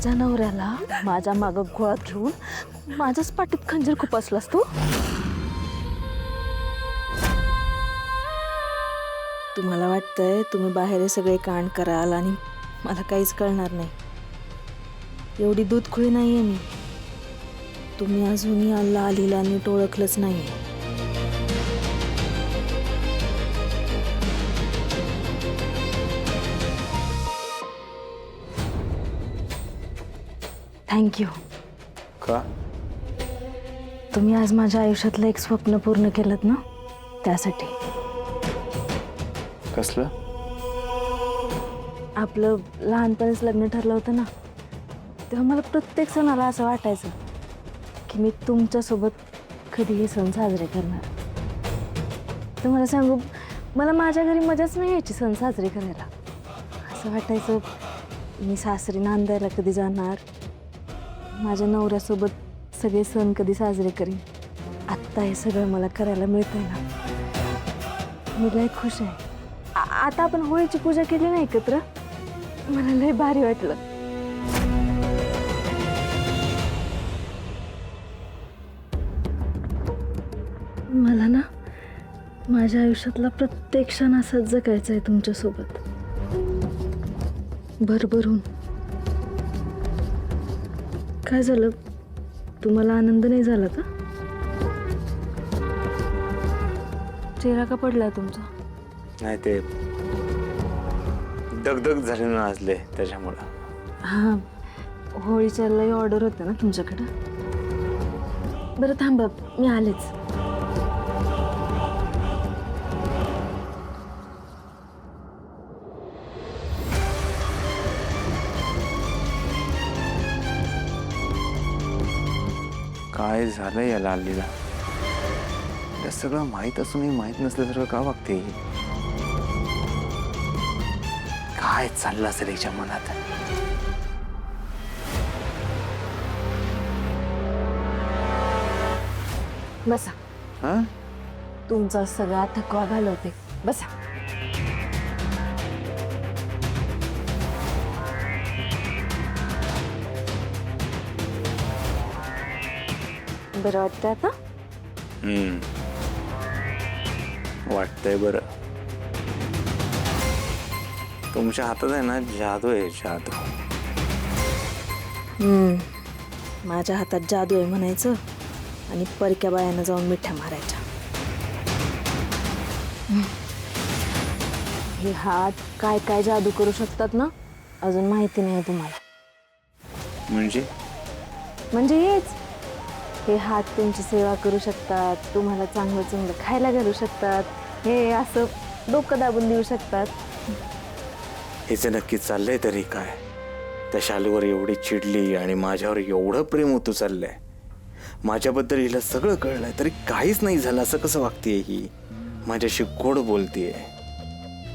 माझ्या नवऱ्याला माझ्या मागं गोळात घेऊन माझ्याच पाठीत खंजीर खुपसलास तू. तुम्हाला वाटतंय तुम्ही बाहेर हे सगळे कांड कराल आणि मला काहीच कळणार नाही. एवढी दूधखुळी नाहीये मी. तुम्ही अजूनही अल्ला अलीला नीट ओळखलंच नाहीये. थँक्यू. का? तुम्ही आज माझ्या आयुष्यातलं एक स्वप्न पूर्ण केलं ना, त्यासाठी. कसलं? आपलं लहानपणीच लग्न ठरलं होतं ना, तेव्हा मला प्रत्येक सणाला असं वाटायचं की मी तुमच्यासोबत कधीही सण साजरे करणार. तुम्हाला सांगू, मला माझ्या घरी मजाच नाही यायची सण साजरे करायला. असं वाटायचं मी सासरी नांदायला कधी जाणार, माझ्या नवऱ्यासोबत सगळे सण कधी साजरे करीन. आत्ता हे सगळं मला करायला मिळतंय ना, मी लय खुश आहे. आता आपण होळीची पूजा केली ना एकत्र, मला लय भारी वाटलं. मला ना माझ्या आयुष्यातला प्रत्येक क्षण असाच जगायचा आहे तुमच्यासोबत, भरभरून. काय झालं, तुम्हाला आनंद नाही झाला का? चेहरा का पडला तुमचा? नाही, ते दगदग झाली ना आजले, त्याच्यामुळं. हां, होळीच्या लई ऑर्डर होत्या ना तुमच्याकडं. बरं थांबा, मी आलेच. काय झालं या लालीला? या सगळं माहीत असूनही माहीत नसल्यासारखं का वागते? काय चाललं असेल हिच्या मनात? बसा. हा? तुमचा सगळा थकवा घालवते. बसा. बरं वाटतंय आता? वाटतंय बरं. तुमच्या हातात आहे ना जादू आहे, जादू. माझ्या हातात जादू आहे म्हणायचं आणि परक्या बायानं जाऊन मिठ्या मारायच्या. हे हात काय काय जादू करू शकतात ना, अजून माहिती नाही तुम्हाला. म्हणजे हेच, हे हात तुमची सेवा करू शकतात, तुम्हाला चांगलं चांगलं खायला घालू शकतात, हे असं डोकं दाबून देऊ शकतात. हिचं नक्की चाललंय तरी काय? त्या शालूवर एवढी चिडली आणि माझ्यावर एवढं प्रेम होतं चाललंय. माझ्याबद्दल हिला सगळं कळलंय तरी काहीच नाही झालं असं कसं वागतेय ही? माझ्याशी गोड बोलतेय.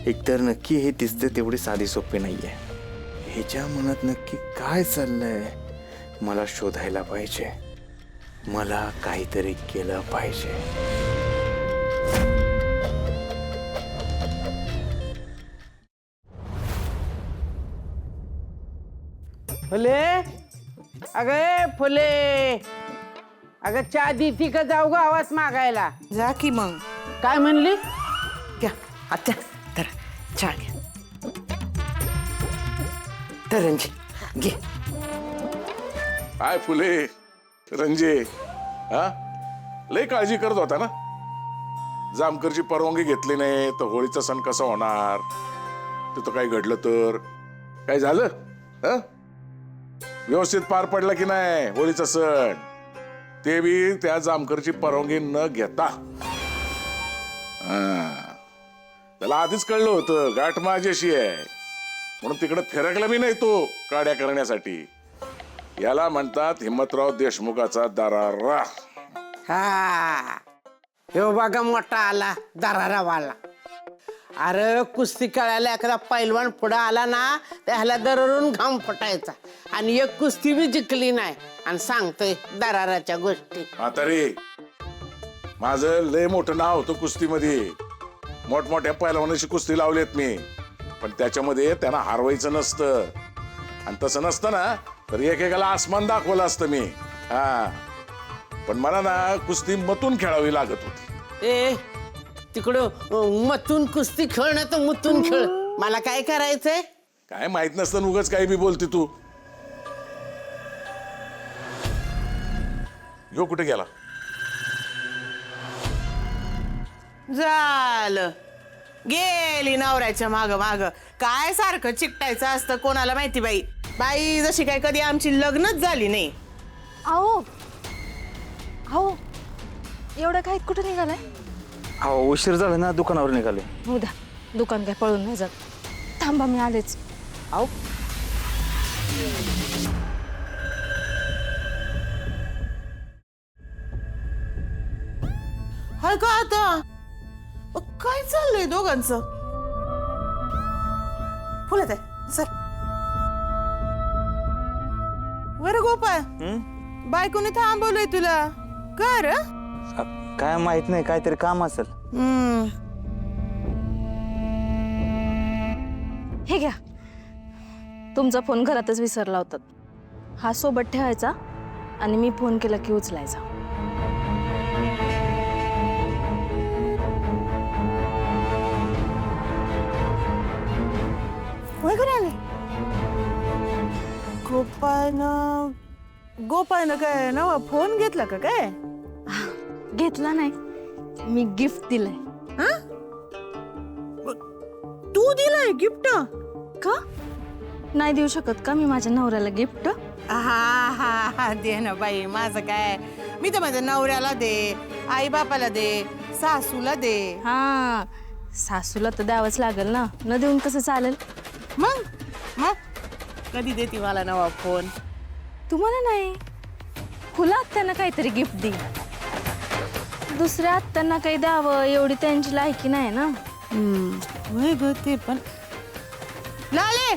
एकतर नक्की हे दिसते तेवढी साधी सोपी नाहीये. हिच्या मनात नक्की काय चाललंय मला शोधायला पाहिजे. मला काहीतरी केलं पाहिजे. फुले, अगं फुले, अगं चहा देती का जाऊ ग आवाज मागायला? जा की मग. काय म्हणली? घ्या आत्या, तर चहा घ्या. तर रंजी घे. काय फुले, रंजे, हा लय काळजी करत होता ना. जामकरची परवानगी घेतली नाही तर होळीचा सण कसा होणार? तिथं काही घडलं तर काय झालं? हा व्यवस्थित पार पडला की नाही होळीचा सण? ते बी त्या जामकरची परवानगी न घेता. त्याला आधीच कळलं होतं गाठ माझ्याशी आहे म्हणून तिकडे फिरकला बी नाही तो काड्या करण्यासाठी. याला म्हणतात हिम्मतराव देशमुखाचा दरारा. हा हो बघा मोठा आला दरारावाला. अरे कुस्ती खेळायला एखादा पैलवान पुढे आला ना त्याला दरवरून घाम फुटायचा आणि एक कुस्ती बी जिंकली नाही आणि सांगतोय दराराच्या गोष्टी. म्हातारे, माझं लय मोठं नाव होतं कुस्तीमध्ये. मोठमोठ्या पैलवानाची कुस्ती लावलेत मी, पण त्याच्यामध्ये त्यांना हरवायचं नसतं. आणि तसं नसतं ना तर एकेकाला आसमान दाखवलं असतं मी. हा, पण मला ना कुस्ती मतून खेळावी लागत होती. ए तिकडं मतून कुस्ती खेळ ना तर मुतून खेळ, मला काय करायचंय? काय माहित नसतं उगाच काही बी बोलते तू. ह्यो कुठे गेला? झालं, गेली नवऱ्याच्या माग माग. काय सारखं चिकटायचं असतं कोणाला माहिती बाई. बाई जशी काय कधी आमची लग्नच झाली नाही. अहो अहो एवढं काय कुठं निघालाय? अहो उशीर झाला ना, दुकानावर निघाले. उद्या दुकान काय पळून नाही जात. थांबा मी आलेच. अहो हाय का आता? काय चाललंय दोघांचं? फुलत आहे सर. वर गोपाळ, बायकोने थांबवलंय तुला कर. काय माहित नाही, काहीतरी काम असेल. हे घ्या, तुमचा फोन घरातच विसरला होता. हा सोबत ठेवायचा आणि मी फोन केला की उचलायचा. गोपाळनं काय नवा फोन घेतला का काय? घेतला नाही, मी गिफ्ट दिलंय. तू दिलाय गिफ्ट? का नाही देऊ शकत का मी माझ्या नवऱ्याला गिफ्ट? हा हा हा, दे ना बाई. माझं काय, मी तर माझ्या नवऱ्याला दे, आई बापाला दे, सासूला दे. हा, सासूला तर द्यावंच लागेल ना, न देऊन कसं चालेल? मग मग कधी देते मला नवा फोन? तुम्हाला नाही, खुला आत्यांना काहीतरी गिफ्ट दे. दुसऱ्या आत्यांना काही द्यावं एवढी त्यांची लायकी नाही ना. वय ग ते पण. लाले,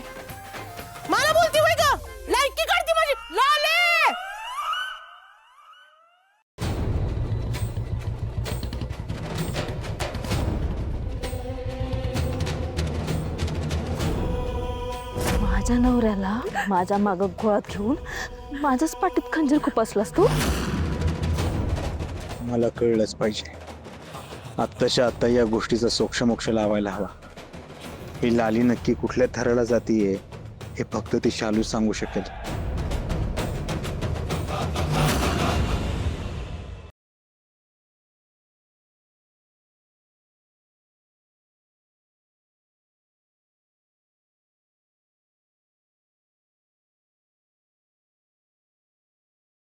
मला बोलती वय ग, लायकी काढती माझी. लाले, माझ्या नवऱ्याला माझ्या मागं घोळात घेऊन माझ्याच पाठीत खंजीर खुपसलास तू. मला कळलंच पाहिजे, आत्ताच्या आत्ता या गोष्टीचा सोक्षमोक्ष लावायला हवा. ही लाली नक्की कुठल्या थराला जातीये हे फक्त ती शालू सांगू शकेल.